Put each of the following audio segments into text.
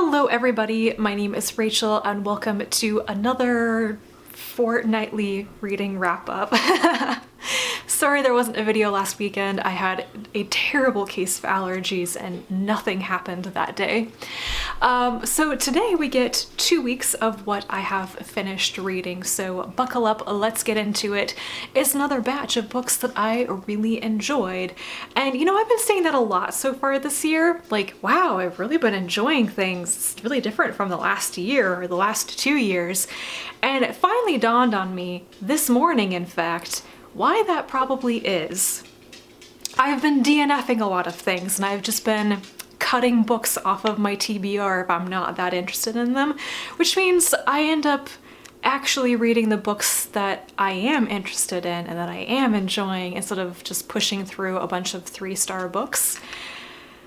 Hello everybody, my name is Rachel and welcome to another fortnightly reading wrap-up. Sorry there wasn't a video last weekend. I had a terrible case of allergies and nothing happened that day. So today we get 2 weeks of what I have finished reading, so buckle up, let's get into it. It's another batch of books that I really enjoyed. And you know, I've been saying that a lot so far this year. Like, wow, I've really been enjoying things. It's really different from the last year or the last 2 years. And it finally dawned on me this morning, in fact, why that probably is. I've been DNFing a lot of things and I've just been cutting books off of my TBR if I'm not that interested in them, which means I end up actually reading the books that I am interested in and that I am enjoying instead of just pushing through a bunch of 3-star books.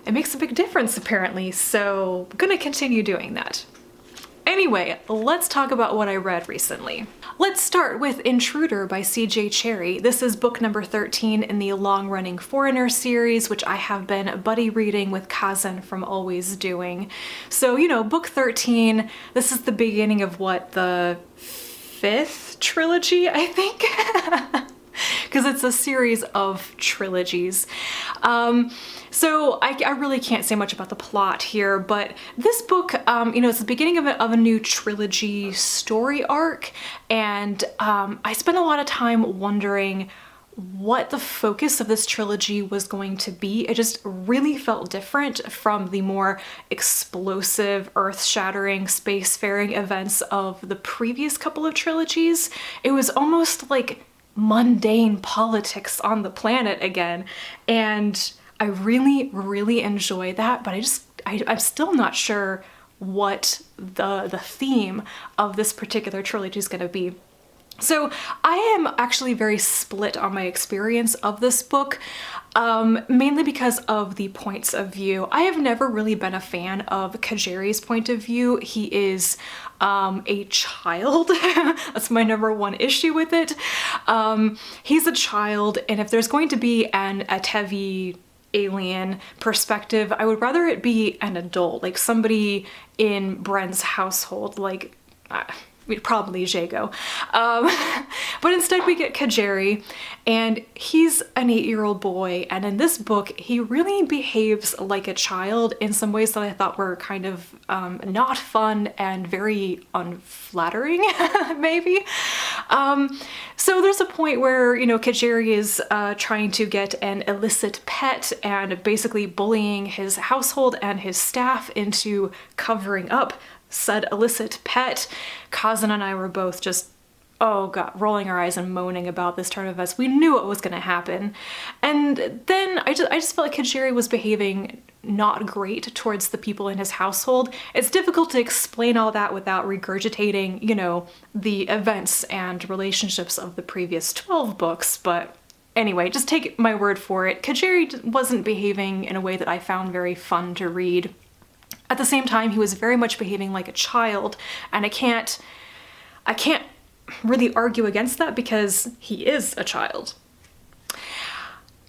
It makes a big difference apparently, so I'm gonna continue doing that. Anyway, let's talk about what I read recently. Let's start with Intruder by CJ Cherryh. This is book number 13 in the long-running Foreigner series, which I have been buddy reading with Kazan from Always Doing. So, you know, book 13, this is the beginning of what, the 5th trilogy, I think? Because it's a series of trilogies. So I really can't say much about the plot here, but this book, you know, it's the beginning of a new trilogy story arc, and I spent a lot of time wondering what the focus of this trilogy was going to be. It just really felt different from the more explosive, earth-shattering, spacefaring events of the previous couple of trilogies. It was almost like mundane politics on the planet again, and I really enjoy that, but I'm still not sure what the theme of this particular trilogy is going to be. So I am actually very split on my experience of this book, mainly because of the points of view. I have never really been a fan of Kajeri's point of view. He is a child. That's my #1 issue with it. He's a child, and if there's going to be an Atevi alien perspective, I would rather it be an adult, like somebody in Bren's household, like probably Jago. But instead we get Kajeri, and he's an 8-year-old boy, and in this book he really behaves like a child in some ways that I thought were kind of not fun and very unflattering, maybe. So there's a point where, you know, Kajeri is trying to get an illicit pet and basically bullying his household and his staff into covering up said illicit pet. Kazan and I were both just, oh god, rolling our eyes and moaning about this turn of events. We knew what was going to happen. And then I just felt like Kajeri was behaving not great towards the people in his household. It's difficult to explain all that without regurgitating, you know, the events and relationships of the previous 12 books, but anyway, just take my word for it. Kajeri wasn't behaving in a way that I found very fun to read. At the same time, he was very much behaving like a child, and I can't really argue against that because he is a child.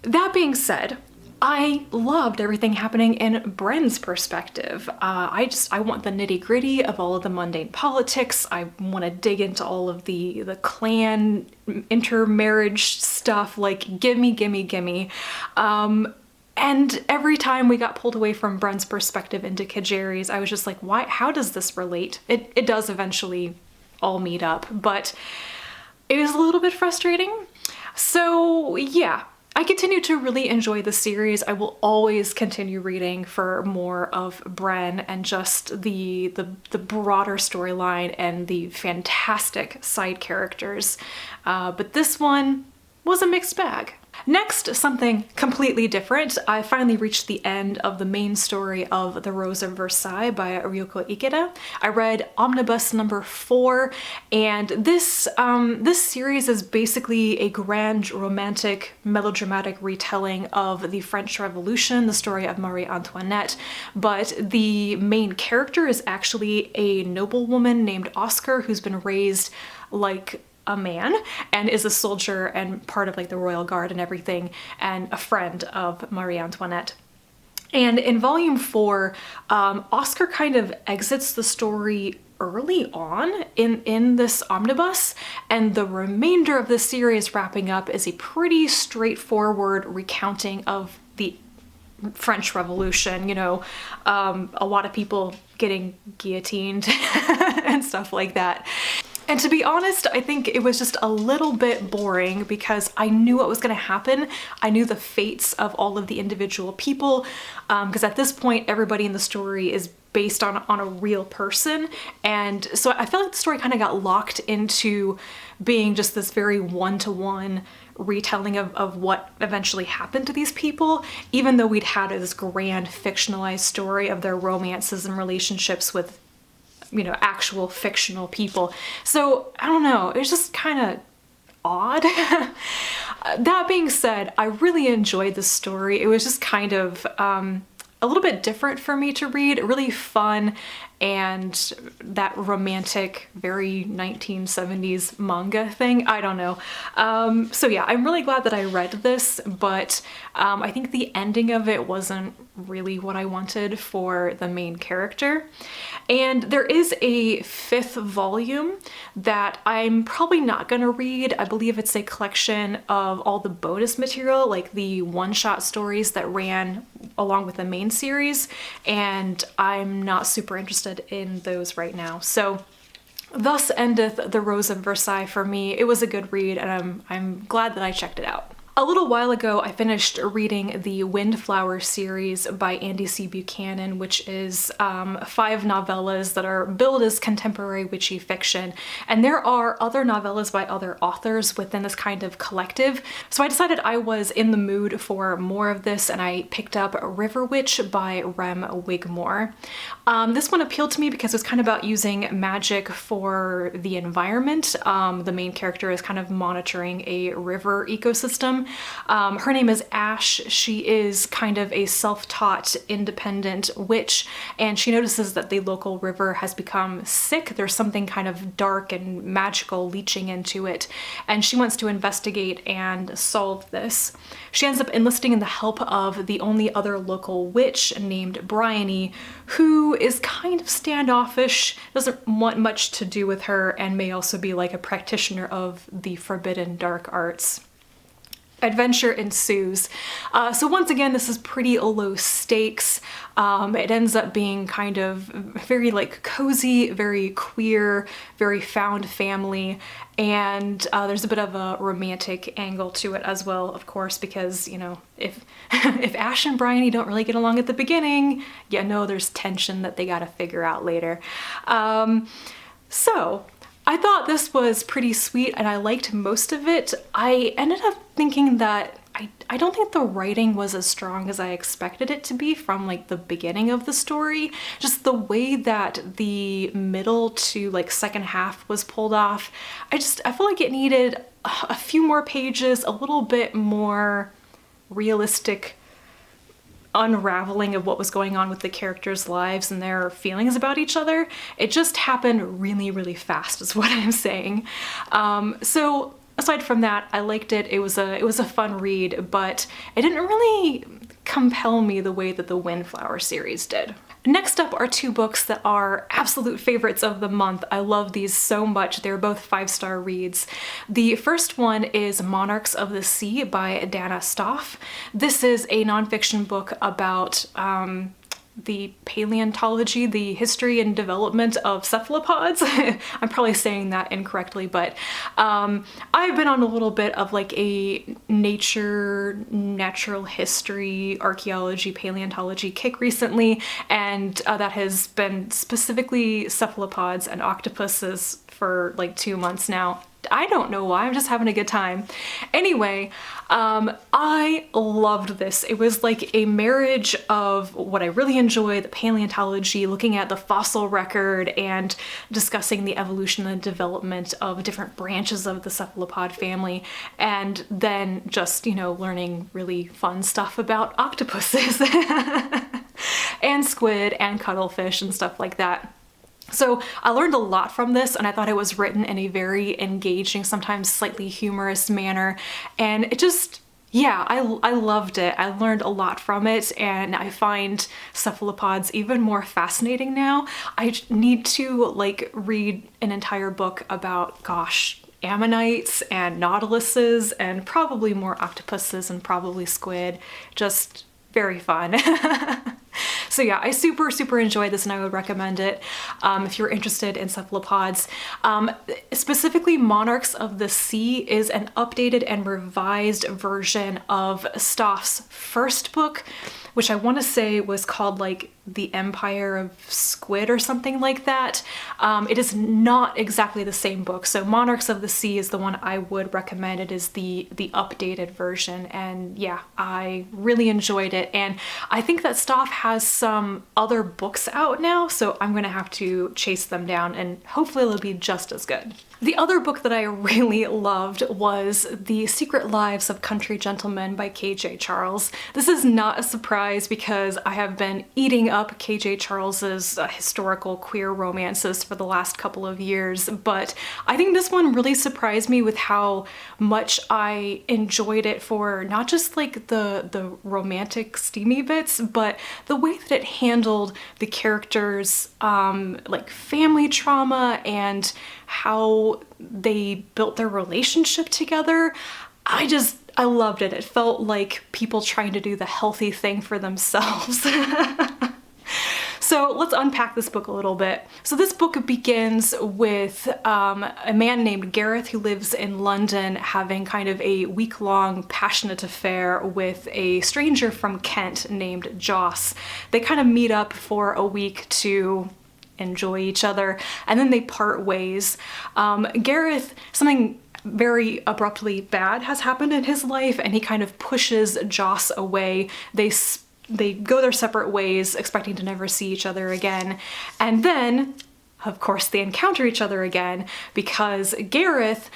That being said, I loved everything happening in Bren's perspective. I want the nitty-gritty of all of the mundane politics. I want to dig into all of the clan intermarriage stuff, like gimme. And every time we got pulled away from Bren's perspective into Kajeri's, I was just like, why? How does this relate? It does eventually all meet up, but it was a little bit frustrating. So yeah, I continue to really enjoy the series. I will always continue reading for more of Bren and just the broader storyline and the fantastic side characters. But this one was a mixed bag. Next, something completely different. I finally reached the end of the main story of The Rosa Versailles by Riyoko Ikeda. I read Omnibus number 4, and this series is basically a grand romantic melodramatic retelling of the French Revolution, the story of Marie Antoinette, but the main character is actually a noblewoman named Oscar who's been raised like a man and is a soldier and part of like the royal guard and everything, and a friend of Marie Antoinette. And in volume 4, Oscar kind of exits the story early on in this omnibus, and the remainder of the series wrapping up is a pretty straightforward recounting of the French Revolution, you know, a lot of people getting guillotined and stuff like that. And to be honest, I think it was just a little bit boring because I knew what was going to happen. I knew the fates of all of the individual people, because at this point, everybody in the story is based on a real person. And so I felt like the story kind of got locked into being just this very one-to-one retelling of what eventually happened to these people, even though we'd had this grand fictionalized story of their romances and relationships with, you know, actual fictional people. So I don't know, it was just kind of odd. That being said, I really enjoyed the story. It was just kind of a little bit different for me to read, really fun, and that romantic, very 1970s manga thing. I don't know. So yeah, I'm really glad that I read this, but I think the ending of it wasn't really what I wanted for the main character. And there is a 5th volume that I'm probably not gonna read. I believe it's a collection of all the bonus material, like the one-shot stories that ran along with the main series, and I'm not super interested in those right now. So thus endeth the Rosa Versailles for me. It was a good read, and I'm glad that I checked it out. A little while ago, I finished reading the Windflower series by Andy C. Buchanan, which is 5 novellas that are billed as contemporary witchy fiction. And there are other novellas by other authors within this kind of collective. So I decided I was in the mood for more of this, and I picked up Riverwitch by Rem Wigmore. This one appealed to me because it was kind of about using magic for the environment. The main character is kind of monitoring a river ecosystem. Her name is Ash. She is kind of a self-taught independent witch, and she notices that the local river has become sick. There's something kind of dark and magical leaching into it, and she wants to investigate and solve this. She ends up enlisting in the help of the only other local witch named Bryony, who is kind of standoffish, doesn't want much to do with her, and may also be like a practitioner of the forbidden dark arts. Adventure ensues. So once again, this is pretty low stakes. It ends up being kind of very like cozy, very queer, very found family, and there's a bit of a romantic angle to it as well, of course, because, you know, if if Ash and Bryony don't really get along at the beginning, you know there's tension that they gotta figure out later. So I thought this was pretty sweet and I liked most of it. I ended up thinking that I don't think the writing was as strong as I expected it to be from like the beginning of the story. Just the way that the middle to like second half was pulled off. I feel like it needed a few more pages, a little bit more realistic unraveling of what was going on with the characters' lives and their feelings about each other. It just happened really, really fast is what I'm saying. So aside from that, I liked it. It was a fun read, but it didn't really compel me the way that the Windflower series did. Next up are 2 books that are absolute favorites of the month. I love these so much. They're both 5-star reads. The first one is Monarchs of the Sea by Danna Staaf. This is a nonfiction book about the paleontology, the history and development of cephalopods. I'm probably saying that incorrectly, but I've been on a little bit of like a natural history, archaeology, paleontology kick recently, and that has been specifically cephalopods and octopuses for like 2 months now. I don't know why, I'm just having a good time. Anyway, I loved this. It was like a marriage of what I really enjoy, the paleontology, looking at the fossil record and discussing the evolution and development of different branches of the cephalopod family, and then just, you know, learning really fun stuff about octopuses and squid and cuttlefish and stuff like that. So I learned a lot from this, and I thought it was written in a very engaging, sometimes slightly humorous manner, and it just, Yeah, I loved it. I learned a lot from it, and I find cephalopods even more fascinating now. I need to like read an entire book about, gosh, ammonites and nautiluses and probably more octopuses and probably squid. Just very fun. So yeah, I super enjoyed this and I would recommend it if you're interested in cephalopods. Specifically, Monarchs of the Sea is an updated and revised version of Staaf's first book, which I want to say was called like The Empire of Squid or something like that. It is not exactly the same book. So Monarchs of the Sea is the one I would recommend. It is the updated version, and yeah, I really enjoyed it. And I think that Staaf has some other books out now, so I'm gonna have to chase them down and hopefully they'll be just as good. The other book that I really loved was The Secret Lives of Country Gentlemen by KJ Charles. This is not a surprise because I have been eating up KJ Charles's historical queer romances for the last couple of years, but I think this one really surprised me with how much I enjoyed it for not just like the romantic steamy bits, but the way that it handled the characters' like family trauma and how they built their relationship together. I loved it. It felt like people trying to do the healthy thing for themselves. So let's unpack this book a little bit. So this book begins with a man named Gareth who lives in London having kind of a week-long passionate affair with a stranger from Kent named Joss. They kind of meet up for a week to enjoy each other, and then they part ways. Gareth, something very abruptly bad has happened in his life, and he kind of pushes Joss away. They go their separate ways, expecting to never see each other again. And then, of course, they encounter each other again because Gareth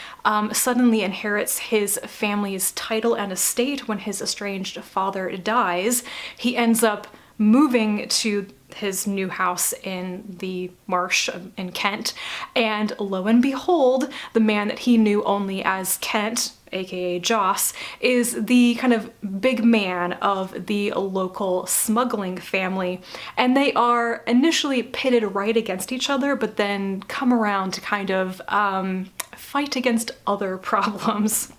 suddenly inherits his family's title and estate when his estranged father dies. He ends up moving to his new house in the marsh in Kent, and lo and behold, the man that he knew only as Kent, aka Joss, is the kind of big man of the local smuggling family, and they are initially pitted right against each other, but then come around to kind of fight against other problems.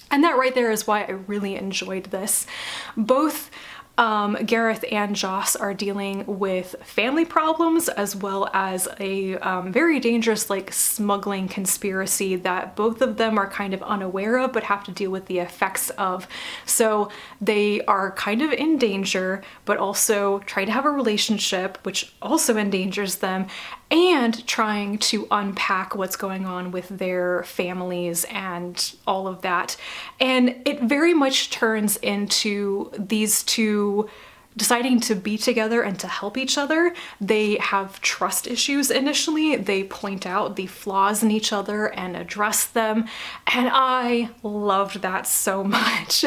And that right there is why I really enjoyed this. Both Gareth and Joss are dealing with family problems as well as a very dangerous like smuggling conspiracy that both of them are kind of unaware of but have to deal with the effects of. So they are kind of in danger but also trying to have a relationship, which also endangers them, and trying to unpack what's going on with their families and all of that. And it very much turns into these two deciding to be together and to help each other. They have trust issues initially. They point out the flaws in each other and address them. And I loved that so much.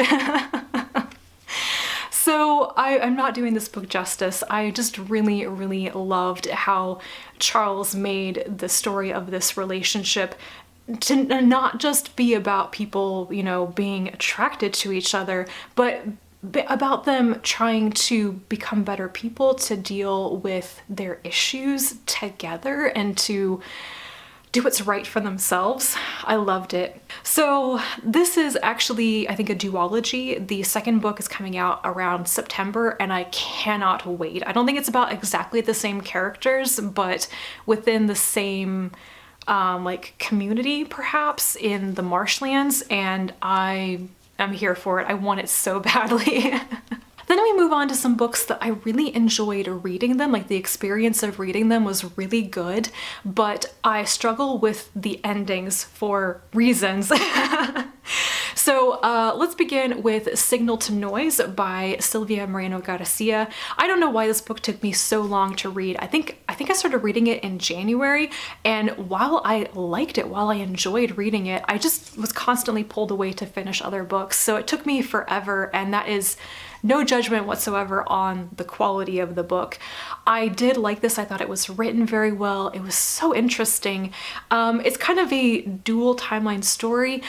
So I'm not doing this book justice. I just really loved how Charles made the story of this relationship to not just be about people, you know, being attracted to each other, but about them trying to become better people, to deal with their issues together and to do what's right for themselves. I loved it. So this is actually, I think, a duology. The second book is coming out around September and I cannot wait. I don't think it's about exactly the same characters, but within the same like community perhaps in the marshlands, and I am here for it. I want it so badly. Then we move on to some books that I really enjoyed reading them, like the experience of reading them was really good, but I struggle with the endings for reasons. So let's begin with Signal to Noise by Silvia Moreno-Garcia. I don't know why this book took me so long to read. I think I started reading it in January, and while I liked it, while I enjoyed reading it, I just was constantly pulled away to finish other books. So it took me forever, and that is no judgment whatsoever on the quality of the book. I did like this. I thought it was written very well. It was so interesting. It's kind of a dual timeline story.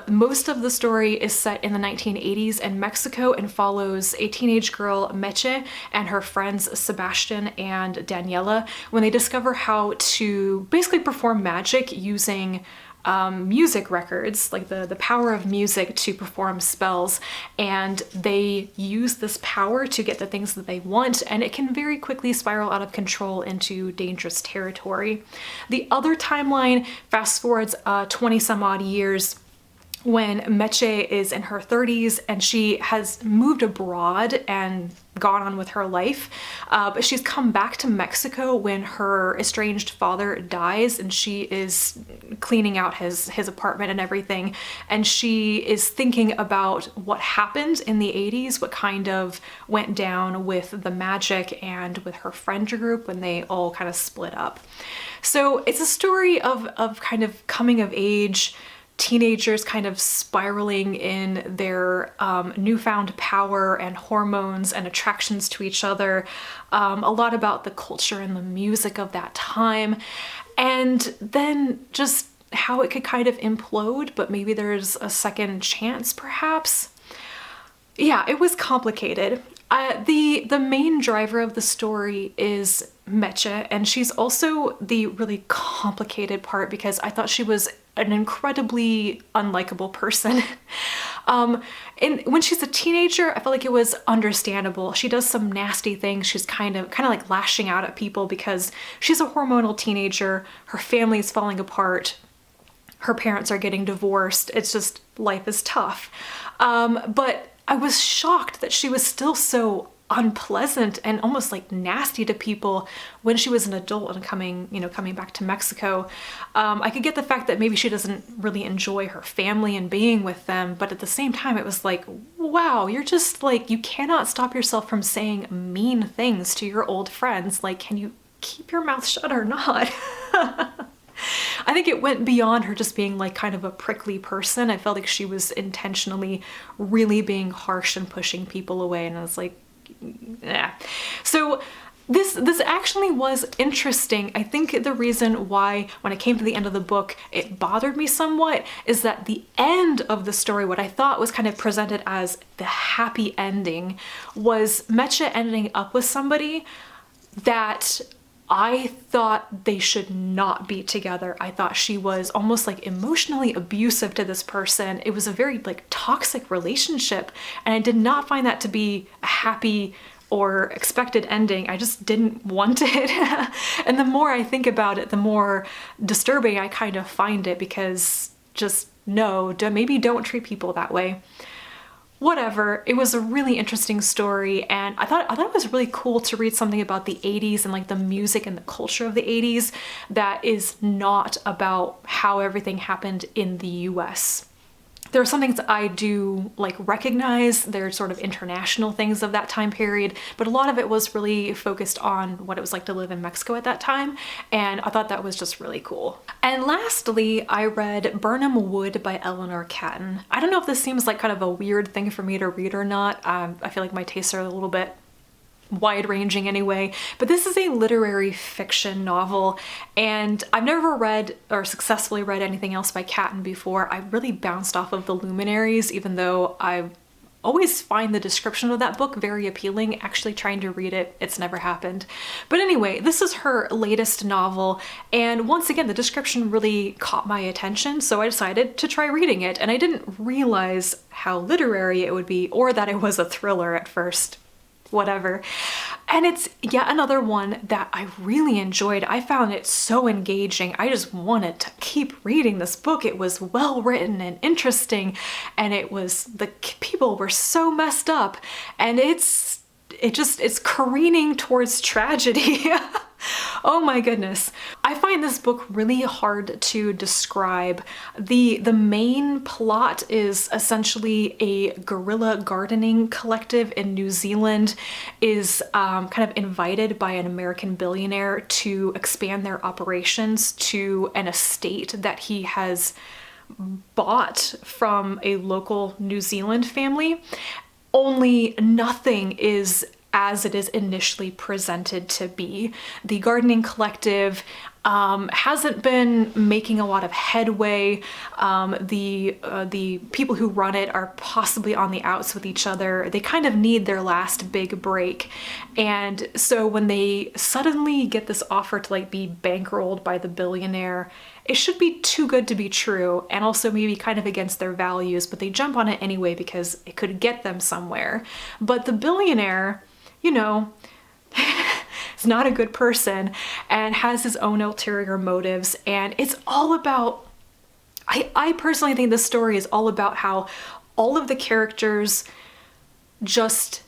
Most of the story is set in the 1980s in Mexico and follows a teenage girl, Meche, and her friends Sebastian and Daniela when they discover how to basically perform magic using music records, like the power of music to perform spells, and they use this power to get the things that they want, and it can very quickly spiral out of control into dangerous territory. The other timeline fast forwards 20 some odd years when Meche is in her 30s and she has moved abroad and gone on with her life, but she's come back to Mexico when her estranged father dies, and she is cleaning out his apartment and everything, and she is thinking about what happened in the 80s, what kind of went down with the magic and with her friend group when they all kind of split up. So it's a story of kind of coming of age, teenagers kind of spiraling in their newfound power and hormones and attractions to each other, a lot about the culture and the music of that time, and then just how it could kind of implode, but maybe there's a second chance perhaps. Yeah, it was complicated. The main driver of the story is Meche, and she's also the really complicated part because I thought she was an incredibly unlikable person. When she's a teenager, I felt like it was understandable. She does some nasty things. She's kind of like lashing out at people because she's a hormonal teenager. Her family is falling apart. Her parents are getting divorced. It's just, life is tough. But I was shocked that she was still so unpleasant and almost like nasty to people when she was an adult and coming back to Mexico. I could get the fact that maybe she doesn't really enjoy her family and being with them, but at the same time it was like, wow, you're just like, you cannot stop yourself from saying mean things to your old friends. Like, can you keep your mouth shut or not? I think it went beyond her just being like kind of a prickly person. I felt like she was intentionally really being harsh and pushing people away, and I was like, yeah. So this actually was interesting. I think the reason why when I came to the end of the book it bothered me somewhat is that the end of the story, what I thought was kind of presented as the happy ending, was Meche ending up with somebody that I thought they should not be together. I thought she was almost like emotionally abusive to this person. It was a very like toxic relationship, and I did not find that to be a happy or expected ending. I just didn't want it. And the more I think about it, the more disturbing I kind of find it, because just maybe don't treat people that way. Whatever, it was a really interesting story, and I thought it was really cool to read something about the 80s and like the music and the culture of the 80s that is not about how everything happened in the US. There are some things I do like recognize. They're sort of international things of that time period, but a lot of it was really focused on what it was like to live in Mexico at that time, and I thought that was just really cool. And lastly, I read Burnham Wood by Eleanor Catton. I don't know if this seems like kind of a weird thing for me to read or not. I feel like my tastes are a little bit wide-ranging anyway, but this is a literary fiction novel, and I've never read or successfully read anything else by Catton before. I really bounced off of The Luminaries, even though I always find the description of that book very appealing. Actually trying to read it, it's never happened. But anyway, this is her latest novel, and once again the description really caught my attention, so I decided to try reading it, and I didn't realize how literary it would be, or that it was a thriller at first. Whatever. And it's yet another one that I really enjoyed. I found it so engaging. I just wanted to keep reading this book. It was well written and interesting, and the people were so messed up, and it's careening towards tragedy. Oh my goodness. I find this book really hard to describe. The main plot is essentially a guerrilla gardening collective in New Zealand is kind of invited by an American billionaire to expand their operations to an estate that he has bought from a local New Zealand family. only nothing is as it is initially presented to be. The gardening collective hasn't been making a lot of headway. The people who run it are possibly on the outs with each other. They kind of need their last big break. And so when they suddenly get this offer to like be bankrolled by the billionaire, it should be too good to be true, and also maybe kind of against their values, but they jump on it anyway because it could get them somewhere. But the billionaire, you know, is not a good person and has his own ulterior motives, and it's all about, I personally think this story is all about how all of the characters just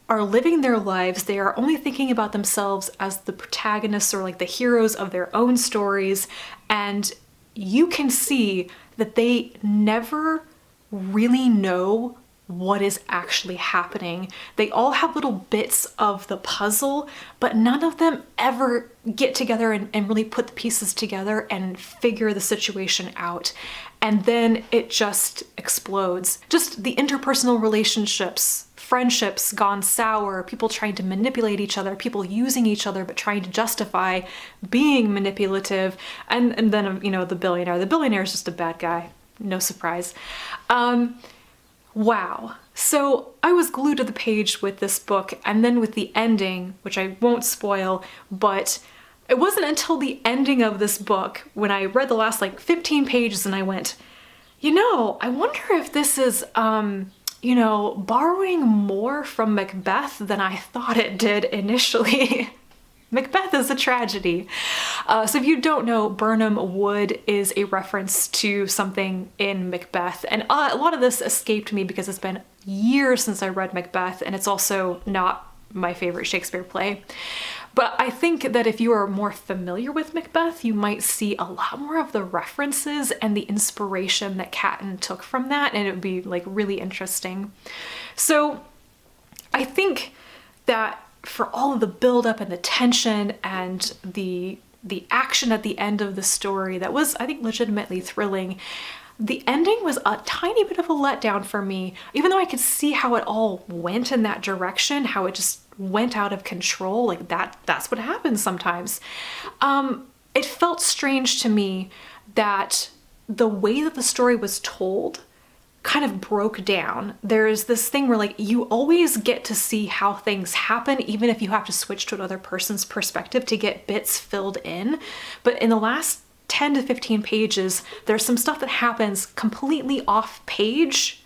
are living their lives. They are only thinking about themselves as the protagonists or like the heroes of their own stories, and you can see that they never really know what is actually happening. They all have little bits of the puzzle, but none of them ever get together and really put the pieces together and figure the situation out. And then it just explodes. Just the interpersonal relationships, friendships gone sour, people trying to manipulate each other, people using each other but trying to justify being manipulative, and then, you know, the billionaire. The billionaire is just a bad guy, no surprise. Wow. So I was glued to the page with this book, and then with the ending, which I won't spoil, but it wasn't until the ending of this book when I read the last like 15 pages and I went, you know, I wonder if this is, you know, borrowing more from Macbeth than I thought it did initially. Macbeth is a tragedy. So if you don't know, Burnham Wood is a reference to something in Macbeth. And a lot of this escaped me because it's been years since I read Macbeth, and it's also not my favorite Shakespeare play. But I think that if you are more familiar with Macbeth, you might see a lot more of the references and the inspiration that Catton took from that, and it would be like really interesting. So I think that for all of the buildup and the tension and the action at the end of the story that was, I think, legitimately thrilling, the ending was a tiny bit of a letdown for me. Even though I could see how it all went in that direction, how it just went out of control, like that's what happens sometimes. It felt strange to me that the way that the story was told kind of broke down. There's this thing where like you always get to see how things happen, even if you have to switch to another person's perspective to get bits filled in. But in the last 10 to 15 pages, there's some stuff that happens completely off page,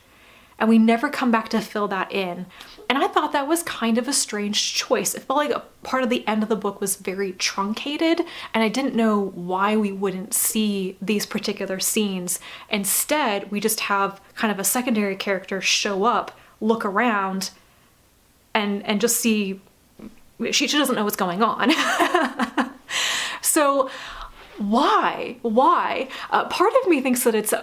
and we never come back to fill that in. And I thought that was kind of a strange choice. It felt like a part of the end of the book was very truncated, and I didn't know why we wouldn't see these particular scenes. Instead, we just have kind of a secondary character show up, look around, and just see, she doesn't know what's going on. So why? Part of me thinks that it's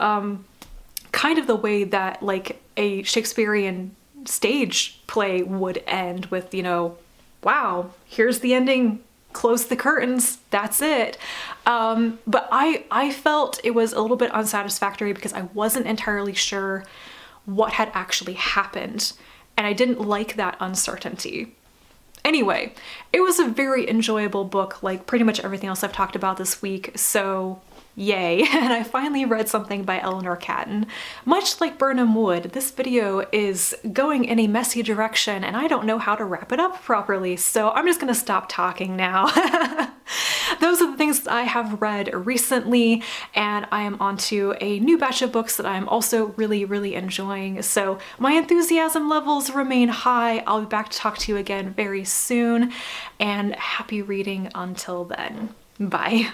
kind of the way that like a Shakespearean stage play would end with, you know, wow, here's the ending, close the curtains, that's it. But I felt it was a little bit unsatisfactory because I wasn't entirely sure what had actually happened, and I didn't like that uncertainty. Anyway, it was a very enjoyable book, like pretty much everything else I've talked about this week, so yay. And I finally read something by Eleanor Catton. Much like Burnham Wood, this video is going in a messy direction and I don't know how to wrap it up properly, so I'm just gonna stop talking now. Those are the things that I have read recently, and I am onto a new batch of books that I'm also really enjoying, so my enthusiasm levels remain high. I'll be back to talk to you again very soon, and happy reading until then. Bye.